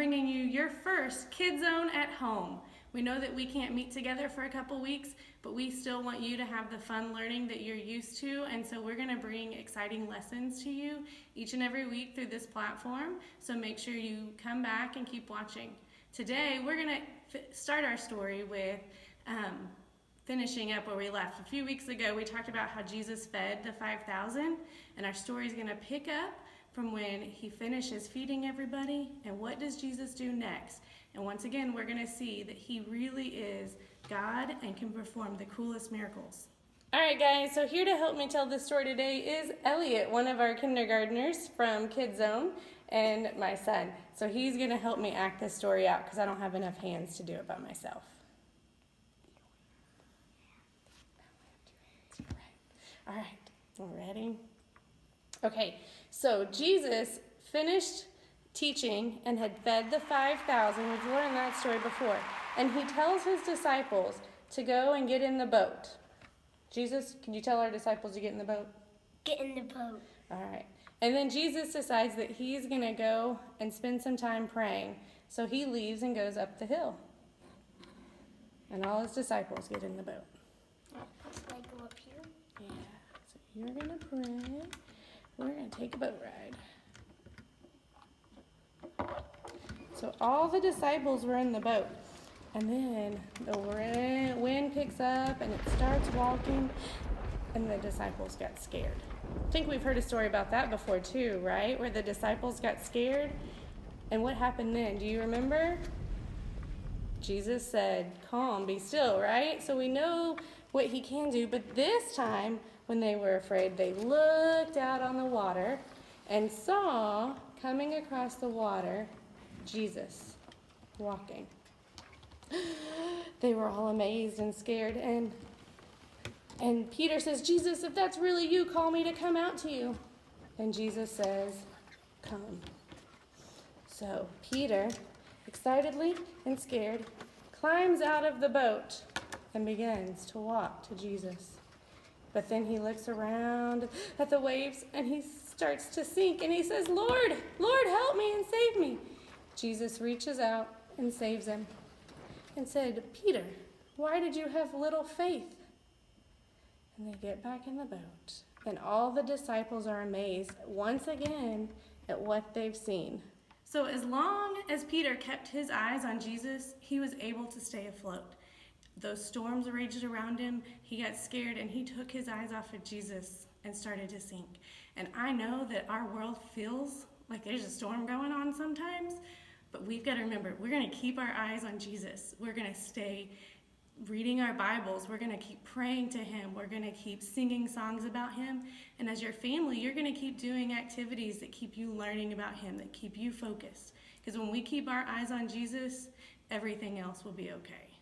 bringing you your first KidZone at home. We know that we can't meet together for a couple weeks, but we still want you to have the fun learning that you're used to, and so we're going to bring exciting lessons to you each and every week through this platform, so make sure you come back and keep watching. Today, we're going to start our story with finishing up where we left. A few weeks ago, we talked about how Jesus fed the 5,000, and our story is going to pick up from when he finishes feeding everybody, and what does Jesus do next? And once again, we're going to see that he really is God and can perform the coolest miracles. All right, guys, so here to help me tell this story today is Elliot, one of our kindergartners from KidZone, and my son. So he's going to help me act this story out because I don't have enough hands to do it by myself. All right, we're ready? Okay, so Jesus finished teaching and had fed the 5,000. We've learned that story before. And he tells his disciples to go and get in the boat. Jesus, can you tell our disciples to get in the boat? Get in the boat. All right. And then Jesus decides that he's going to go and spend some time praying. So he leaves and goes up the hill. And all his disciples get in the boat. Can I go up here? Yeah. So you're going to pray. We're going to take a boat ride. So all the disciples were in the boat. And then the wind picks up and it starts walking. And the disciples got scared. I think we've heard a story about that before too, right? Where the disciples got scared. And what happened then? Do you remember? Jesus said, calm, be still, right? So we know what he can do. But this time, when they were afraid, they looked out on the water and saw, coming across the water, Jesus walking. They were all amazed and scared. And Peter says, Jesus, if that's really you, call me to come out to you. And Jesus says, come. So Peter, excitedly and scared, climbs out of the boat and begins to walk to Jesus. But then he looks around at the waves and he starts to sink and he says, Lord, help me and save me. Jesus reaches out and saves him and said, Peter, why did you have little faith? And they get back in the boat, and all the disciples are amazed once again at what they've seen. So as long as Peter kept his eyes on Jesus, he was able to stay afloat. Those storms raged around him, he got scared, and he took his eyes off of Jesus and started to sink. And I know that our world feels like there's a storm going on sometimes, but we've got to remember, we're going to keep our eyes on Jesus. We're going to stay reading our Bibles. We're going to keep praying to him. We're going to keep singing songs about him. And as your family, you're going to keep doing activities that keep you learning about him, that keep you focused. Because when we keep our eyes on Jesus, everything else will be okay.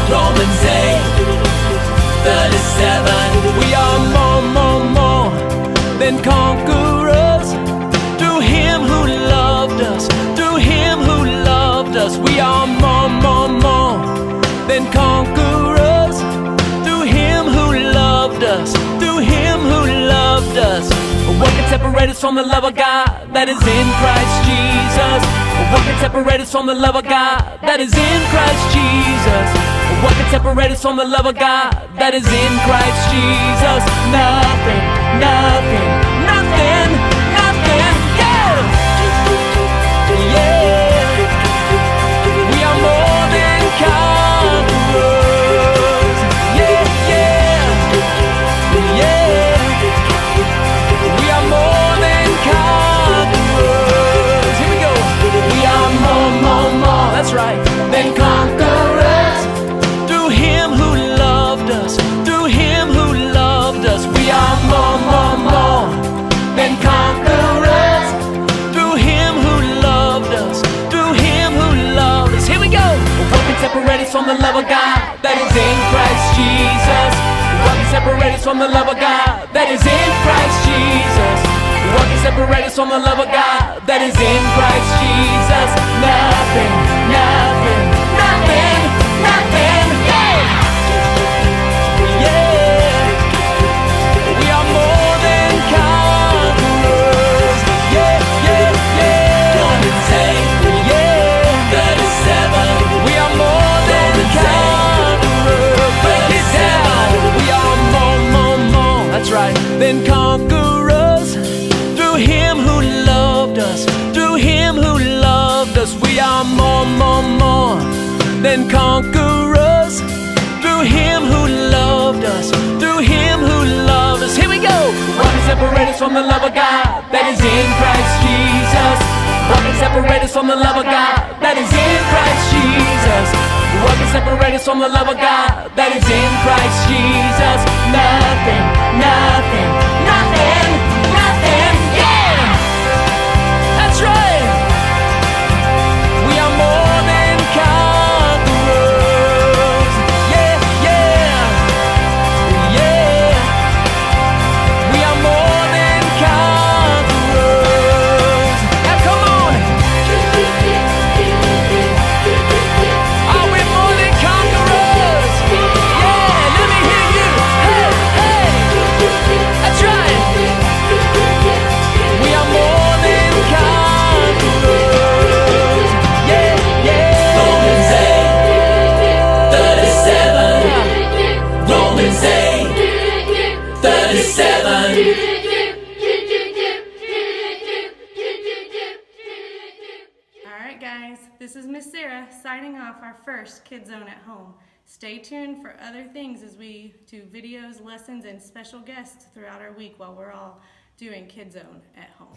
Romans 8:37. We are more than conquerors through him who loved us, through him who loved us. We are more than conquerors through him who loved us, through him who loved us. What can separate us from the love of God that is in Christ Jesus? What can separate us from the love of God that is in Christ Jesus? What can separate us from the love of God that is in Christ Jesus? Nothing, nothing, nothing, nothing, yeah! We are more than conquerors, yeah! We are more than conquerors. Here we go. We are more, that's right, than conquerors. Through him who loved us, through him who loved us. separate us from the love of God that is in Christ Jesus? What can separate us from the love of God that is in Christ Jesus? Nothing, nothing, nothing, nothing. Yeah, yeah. We are more than conquerors. Yeah, yeah, yeah. Romans 8, yeah. 37. We are more than conquerors. Break it down. We are more. That's right. Than conquerors. Through Him who loved us. Through Him who loved us. We are more than conquerors. Through Him who loved us. Through Him who loved us. Here we go. What can separate us from the love of God that is in Christ Jesus? What can separate us from the love of God that is in Christ Jesus? What can separate us from the love of God that is in Christ Jesus? Nothing, nothing, nothing, nothing. Yeah! That's right. We are more than conquerors. Yeah, yeah, yeah. We are more than conquerors. Now come on. Are we more than conquerors? Yeah, let me hear you. Hey, hey. That's right. We are more than conquerors. Yeah, yeah. Romans 8, 37. Romans 8, 37. All right, guys, this is Miss Sarah signing off our first KidZone at Home. Stay tuned for other things as we do videos, lessons, and special guests throughout our week while we're all doing KidZone at Home.